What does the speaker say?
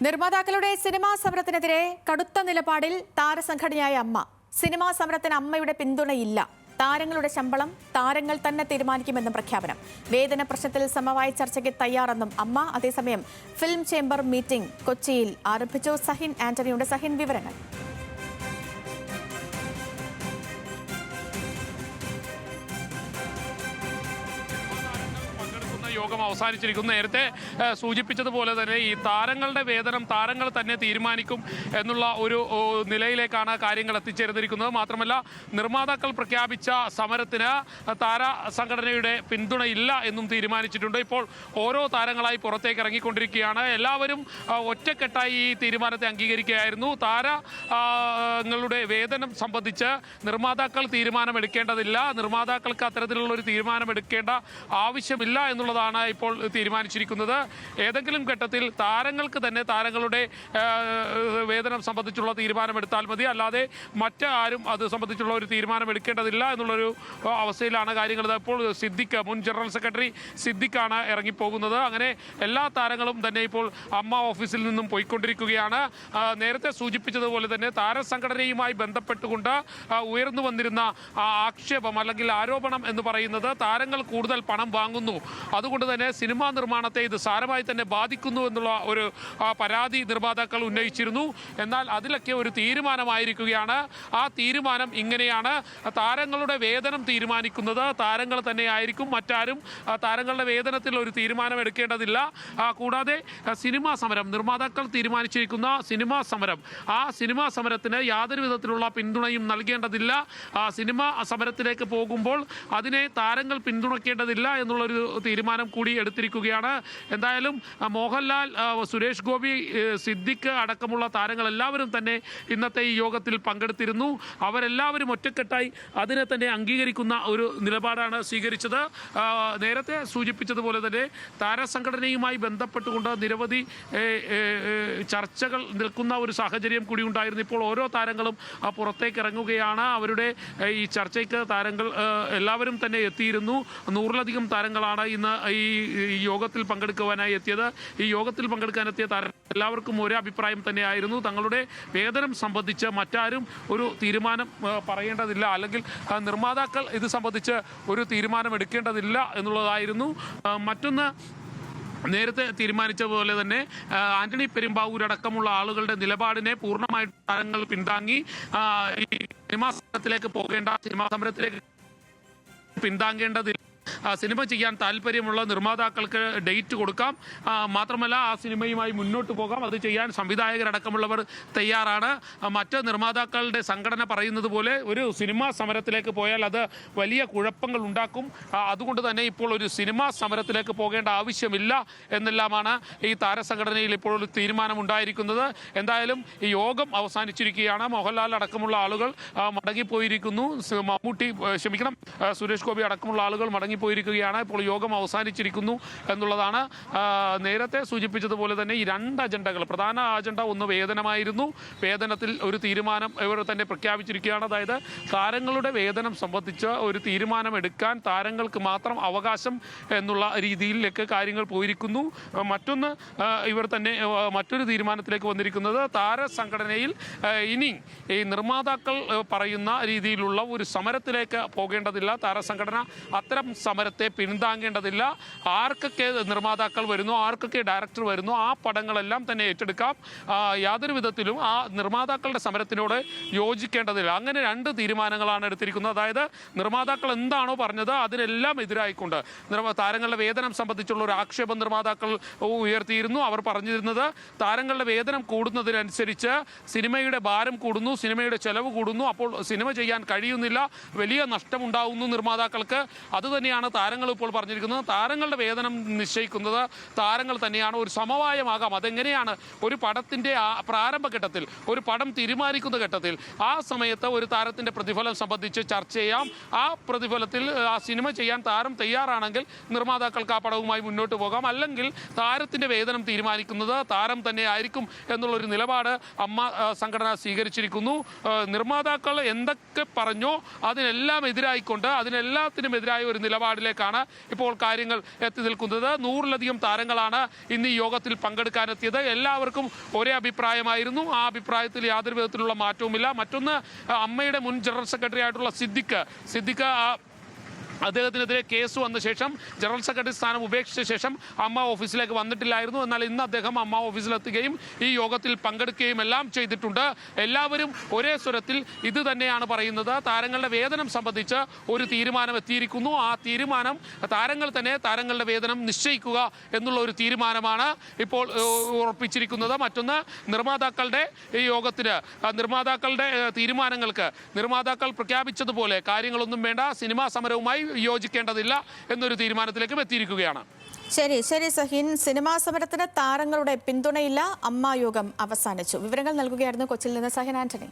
നിർമ്മാതാക്കളുടെ cinema സമരത്തിനെതിരെ കടുത്ത നിലപാടിൽ താരസംഘടനയായ അമ്മ. സിനിമാ സമരത്തിന് അമ്മയുടെ പിന്തുണയില്ല. താരങ്ങളുടെ ശമ്പളം താരങ്ങൾ തന്നെ തീരുമാനിക്കുമെന്നും പ്രഖ്യാപനം. വേതന പ്രശ്നത്തിൽ സമവായ ചർച്ചയ്ക്ക് തയ്യാറെന്നും അമ്മ. അതേസമയം ഫിലിം ചേംബർ മീറ്റിംഗ് കൊച്ചിയിൽ ആരംഭിച്ചു. സഹിൻ ആന്റണിയുടെ സഹിൻ വിവരങ്ങൾ. യോഗം അവസാനിച്ചിരിക്കുന്നു. നേരത്തെ സൂചിപ്പിച്ചതുപോലെ തന്നെ ഈ താരങ്ങളുടെ വേതനം താരങ്ങൾ തന്നെ തീരുമാനിക്കും എന്നുള്ള ഒരു നിലയിലേക്കാണ് കാര്യങ്ങൾ എത്തിച്ചേർന്നിരിക്കുന്നത്. മാത്രമല്ല, നിർമ്മാതാക്കൾ പ്രഖ്യാപിച്ച സമരത്തിന് താര സംഘടനയുടെ പിന്തുണയില്ല എന്നും തീരുമാനിച്ചിട്ടുണ്ട്. ഇപ്പോൾ ഓരോ താരങ്ങളായി പുറത്തേക്ക് ഇറങ്ങിക്കൊണ്ടിരിക്കുകയാണ്. എല്ലാവരും ഒറ്റക്കെട്ടായി ഈ തീരുമാനത്തെ അംഗീകരിക്കുകയായിരുന്നു. താരങ്ങളുടെ വേതനം സംബന്ധിച്ച് നിർമ്മാതാക്കൾ തീരുമാനമെടുക്കേണ്ടതില്ല, നിർമ്മാതാക്കൾക്ക് അത്തരത്തിലുള്ള ഒരു തീരുമാനമെടുക്കേണ്ട ആവശ്യമില്ല എന്നുള്ളതാണ് ഇപ്പോൾ തീരുമാനിച്ചിരിക്കുന്നത്. ഏതെങ്കിലും ഘട്ടത്തിൽ താരങ്ങൾക്ക് തന്നെ താരങ്ങളുടെ വേതനം സംബന്ധിച്ചുള്ള തീരുമാനമെടുത്താൽ മതി, അല്ലാതെ മറ്റാരും അത് സംബന്ധിച്ചുള്ള ഒരു തീരുമാനം എടുക്കേണ്ടതില്ല എന്നുള്ളൊരു അവസ്ഥയിലാണ് കാര്യങ്ങൾ. ഇപ്പോൾ സിദ്ദിഖ്, മുൻ ജനറൽ സെക്രട്ടറി സിദ്ദിഖാണ് ഇറങ്ങിപ്പോകുന്നത്. അങ്ങനെ എല്ലാ താരങ്ങളും തന്നെ ഇപ്പോൾ അമ്മ ഓഫീസിൽ നിന്നും പോയിക്കൊണ്ടിരിക്കുകയാണ്. നേരത്തെ സൂചിപ്പിച്ചതുപോലെ തന്നെ താരസംഘടനയുമായി ബന്ധപ്പെട്ടുകൊണ്ട് ഉയർന്നു വന്നിരുന്ന ആക്ഷേപം അല്ലെങ്കിൽ ആരോപണം എന്ന് പറയുന്നത് താരങ്ങൾ കൂടുതൽ പണം വാങ്ങുന്നു, അതുകൊണ്ട് തന്നെ സിനിമാ നിർമ്മാണത്തെ ഇത് സാരമായി തന്നെ ബാധിക്കുന്നു എന്നുള്ള ഒരു പരാതി നിർമ്മാതാക്കൾ ഉന്നയിച്ചിരുന്നു. എന്നാൽ അതിലൊക്കെ ഒരു തീരുമാനമായിരിക്കുകയാണ്. ആ തീരുമാനം ഇങ്ങനെയാണ്: താരങ്ങളുടെ വേതനം തീരുമാനിക്കുന്നത് താരങ്ങൾ തന്നെയായിരിക്കും, മറ്റാരും താരങ്ങളുടെ വേതനത്തിൽ ഒരു തീരുമാനം എടുക്കേണ്ടതില്ല. കൂടാതെ സിനിമാ സമരം, നിർമ്മാതാക്കൾ തീരുമാനിച്ചിരിക്കുന്ന സിനിമാ സമരം, ആ സിനിമാ സമരത്തിന് യാതൊരു വിധത്തിലുള്ള പിന്തുണയും നൽകേണ്ടതില്ല. സിനിമാ സമരത്തിലേക്ക് പോകുമ്പോൾ അതിനെ താരങ്ങൾ പിന്തുണയ്ക്കേണ്ടതില്ല എന്നുള്ളൊരു തീരുമാനം കൂടി എടുത്തിരിക്കുകയാണ്. എന്തായാലും മോഹൻലാൽ, സുരേഷ് ഗോപി, സിദ്ദിഖ് അടക്കമുള്ള താരങ്ങൾ എല്ലാവരും തന്നെ ഇന്നത്തെ ഈ യോഗത്തിൽ പങ്കെടുത്തിരുന്നു. അവരെല്ലാവരും ഒറ്റക്കെട്ടായി അതിനെ തന്നെ അംഗീകരിക്കുന്ന ഒരു നിലപാടാണ് സ്വീകരിച്ചത്. നേരത്തെ സൂചിപ്പിച്ചതുപോലെ തന്നെ താരസംഘടനയുമായി ബന്ധപ്പെട്ടുകൊണ്ട് നിരവധി ചർച്ചകൾ നിൽക്കുന്ന ഒരു സാഹചര്യം കൂടി ഉണ്ടായിരുന്നു. ഇപ്പോൾ ഓരോ താരങ്ങളും പുറത്തേക്ക് ഇറങ്ങുകയാണ്. അവരുടെ ഈ ചർച്ചയ്ക്ക് താരങ്ങൾ എല്ലാവരും തന്നെ എത്തിയിരുന്നു. 100-ലധികം താരങ്ങളാണ് ഇന്ന് ഈ യോഗത്തിൽ പങ്കെടുക്കുവാനായി എത്തിയത്. ഈ യോഗത്തിൽ പങ്കെടുക്കാനെത്തിയ താരം എല്ലാവർക്കും ഒരേ അഭിപ്രായം തന്നെയായിരുന്നു. തങ്ങളുടെ വേതനം സംബന്ധിച്ച് മറ്റാരും ഒരു തീരുമാനം പറയേണ്ടതില്ല, അല്ലെങ്കിൽ നിർമ്മാതാക്കൾ ഇത് സംബന്ധിച്ച് ഒരു തീരുമാനം എടുക്കേണ്ടതില്ല എന്നുള്ളതായിരുന്നു. മറ്റൊന്ന്, നേരത്തെ തീരുമാനിച്ച പോലെ തന്നെ ആന്റണി പെരുമ്പാവൂർ അടക്കമുള്ള ആളുകളുടെ നിലപാടിനെ പൂർണ്ണമായിട്ട് താരങ്ങൾ പിന്താങ്ങി. ഈ സിനിമാ സമരത്തിലേക്ക് പോകേണ്ട, സിനിമാ സമരത്തിലേക്ക് പിന്താങ്ങേണ്ടതില്ല, സിനിമ ചെയ്യാൻ താല്പര്യമുള്ള നിർമ്മാതാക്കൾക്ക് ഡേറ്റ് കൊടുക്കാം, മാത്രമല്ല ആ സിനിമയുമായി മുന്നോട്ട് പോകാം, അത് ചെയ്യാൻ സംവിധായകരടക്കമുള്ളവർ തയ്യാറാണ്. മറ്റ് നിർമ്മാതാക്കളുടെ സംഘടന പറയുന്നത് പോലെ ഒരു സിനിമാ സമരത്തിലേക്ക് പോയാൽ അത് വലിയ കുഴപ്പങ്ങൾ ഉണ്ടാക്കും, അതുകൊണ്ട് തന്നെ ഇപ്പോൾ ഒരു സിനിമാ സമരത്തിലേക്ക് പോകേണ്ട ആവശ്യമില്ല എന്നെല്ലാമാണ് ഈ താരസംഘടനയിൽ ഇപ്പോൾ ഒരു തീരുമാനമുണ്ടായിരിക്കുന്നത്. എന്തായാലും ഈ യോഗം അവസാനിച്ചിരിക്കുകയാണ്. മോഹൻലാൽ അടക്കമുള്ള ആളുകൾ മടങ്ങിപ്പോയിരിക്കുന്നു. സുരേഷ് ഗോപി അടക്കമുള്ള ആളുകൾ മടങ്ങിപ്പോയിരിക്കുകയാണ്. ഇപ്പോൾ യോഗം അവസാനിച്ചിരിക്കുന്നു എന്നുള്ളതാണ്. നേരത്തെ സൂചിപ്പിച്ചതുപോലെ തന്നെ ഈ 2 അജണ്ടകൾ, പ്രധാന അജണ്ട ഒന്ന് വേതനമായിരുന്നു. വേതനത്തിൽ ഒരു തീരുമാനം ഇവർ തന്നെ പ്രഖ്യാപിച്ചിരിക്കുകയാണ്. അതായത് താരങ്ങളുടെ വേതനം സംബന്ധിച്ച് ഒരു തീരുമാനം എടുക്കാൻ താരങ്ങൾക്ക് മാത്രം അവകാശം എന്നുള്ള രീതിയിലേക്ക് കാര്യങ്ങൾ പോയിരിക്കുന്നു. മറ്റൊന്ന്, ഇവർ തന്നെ മറ്റൊരു തീരുമാനത്തിലേക്ക് വന്നിരിക്കുന്നത് താരസംഘടനയിൽ ഇനി ഈ നിർമ്മാതാക്കൾ പറയുന്ന രീതിയിലുള്ള ഒരു സമരത്തിലേക്ക് പോകേണ്ടതില്ല, താരസംഘടന അത്തരം സമരത്തെ പിന്താങ്ങേണ്ടതില്ല. ആർക്കൊക്കെ നിർമ്മാതാക്കൾ വരുന്നു, ആർക്കൊക്കെ ഡയറക്ടർ വരുന്നു, ആ പടങ്ങളെല്ലാം തന്നെ ഏറ്റെടുക്കാം. യാതൊരു വിധത്തിലും ആ നിർമ്മാതാക്കളുടെ സമരത്തിനോട് യോജിക്കേണ്ടതില്ല. അങ്ങനെ 2 തീരുമാനങ്ങളാണ് എടുത്തിരിക്കുന്നത്. അതായത് നിർമ്മാതാക്കൾ എന്താണോ പറഞ്ഞത് അതിനെല്ലാം എതിരായിക്കൊണ്ട് താരങ്ങളുടെ വേതനം സംബന്ധിച്ചുള്ള ഒരു ആക്ഷേപം നിർമ്മാതാക്കൾ ഉയർത്തിയിരുന്നു. അവർ പറഞ്ഞിരുന്നത് താരങ്ങളുടെ വേതനം കൂടുന്നതിനനുസരിച്ച് സിനിമയുടെ ഭാരം കൂടുന്നു, സിനിമയുടെ ചെലവ് കൂടുന്നു, അപ്പോൾ സിനിമ ചെയ്യാൻ കഴിയുന്നില്ല, വലിയ നഷ്ടമുണ്ടാകുന്നു നിർമ്മാതാക്കൾക്ക്. അതുതന്നെയാണ് താരങ്ങൾ ഇപ്പോൾ പറഞ്ഞിരിക്കുന്നത്. താരങ്ങളുടെ വേതനം നിശ്ചയിക്കുന്നത് താരങ്ങൾ തന്നെയാണ്. ഒരു സമവായമാകാം. അതെങ്ങനെയാണ്? ഒരു പടത്തിൻ്റെ പ്രാരംഭഘട്ടത്തിൽ, ഒരു പടം തീരുമാനിക്കുന്ന ഘട്ടത്തിൽ, ആ സമയത്ത് ഒരു താരത്തിൻ്റെ പ്രതിഫലം സംബന്ധിച്ച് ചർച്ച ചെയ്യാം. ആ പ്രതിഫലത്തിൽ ആ സിനിമ ചെയ്യാൻ താരം തയ്യാറാണെങ്കിൽ നിർമ്മാതാക്കൾക്ക് ആ പടവുമായി മുന്നോട്ട് പോകാം. അല്ലെങ്കിൽ താരത്തിൻ്റെ വേതനം തീരുമാനിക്കുന്നത് താരം തന്നെ ആയിരിക്കും എന്നുള്ളൊരു നിലപാട് അമ്മ സംഘടന സ്വീകരിച്ചിരിക്കുന്നു. നിർമ്മാതാക്കൾ എന്തൊക്കെ പറഞ്ഞോ അതിനെല്ലാം എതിരായിക്കൊണ്ട്, അതിനെല്ലാത്തിനും എതിരായ ഒരു നിലപാട് നിലപാടിലേക്കാണ് ഇപ്പോൾ കാര്യങ്ങൾ എത്തി നിൽക്കുന്നത്. 100-ലധികം താരങ്ങളാണ് ഇന്ന് ഈ യോഗത്തിൽ പങ്കെടുക്കാനെത്തിയത്. എല്ലാവർക്കും ഒരേ അഭിപ്രായമായിരുന്നു. ആ അഭിപ്രായത്തിൽ യാതൊരു വിധത്തിലുള്ള മാറ്റവുമില്ല. മറ്റൊന്ന്, അമ്മയുടെ മുൻ ജനറൽ സെക്രട്ടറി ആയിട്ടുള്ള സിദ്ദിഖ് അദ്ദേഹത്തിനെതിരെ കേസ് വന്ന ശേഷം ജനറൽ സെക്രട്ടറി സ്ഥാനം ഉപേക്ഷിച്ച ശേഷം അമ്മ ഓഫീസിലേക്ക് വന്നിട്ടില്ലായിരുന്നു. എന്നാൽ ഇന്ന് അദ്ദേഹം അമ്മ ഓഫീസിലെത്തുകയും ഈ യോഗത്തിൽ പങ്കെടുക്കുകയും എല്ലാം ചെയ്തിട്ടുണ്ട്. എല്ലാവരും ഒരേ സ്വരത്തിൽ ഇത് തന്നെയാണ് പറയുന്നത്. താരങ്ങളുടെ വേതനം സംബന്ധിച്ച് ഒരു തീരുമാനം എത്തിയിരിക്കുന്നു. ആ തീരുമാനം താരങ്ങൾ തന്നെ താരങ്ങളുടെ വേതനം നിശ്ചയിക്കുക എന്നുള്ള ഒരു തീരുമാനമാണ് ഇപ്പോൾ ഉറപ്പിച്ചിരിക്കുന്നത്. മറ്റൊന്ന്, നിർമ്മാതാക്കളുടെ ഈ യോഗത്തിന് നിർമ്മാതാക്കളുടെ തീരുമാനങ്ങൾക്ക് നിർമ്മാതാക്കൾ പ്രഖ്യാപിച്ചതുപോലെ കാര്യങ്ങളൊന്നും വേണ്ട, സിനിമാ സമരവുമായി യോജിക്കേണ്ടതില്ല എന്നൊരു തീരുമാനത്തിലേക്ക് എത്തിയിരിക്കുകയാണ്. ശരി സഹീൻ, സിനിമാ സമരത്തിന് താരങ്ങളുടെ പിന്തുണയില്ല, അമ്മ യോഗം അവസാനിച്ചു. വിവരങ്ങൾ നൽകുകയായിരുന്നു കൊച്ചിയിൽ നിന്ന് സഹീൻ ആന്റണി.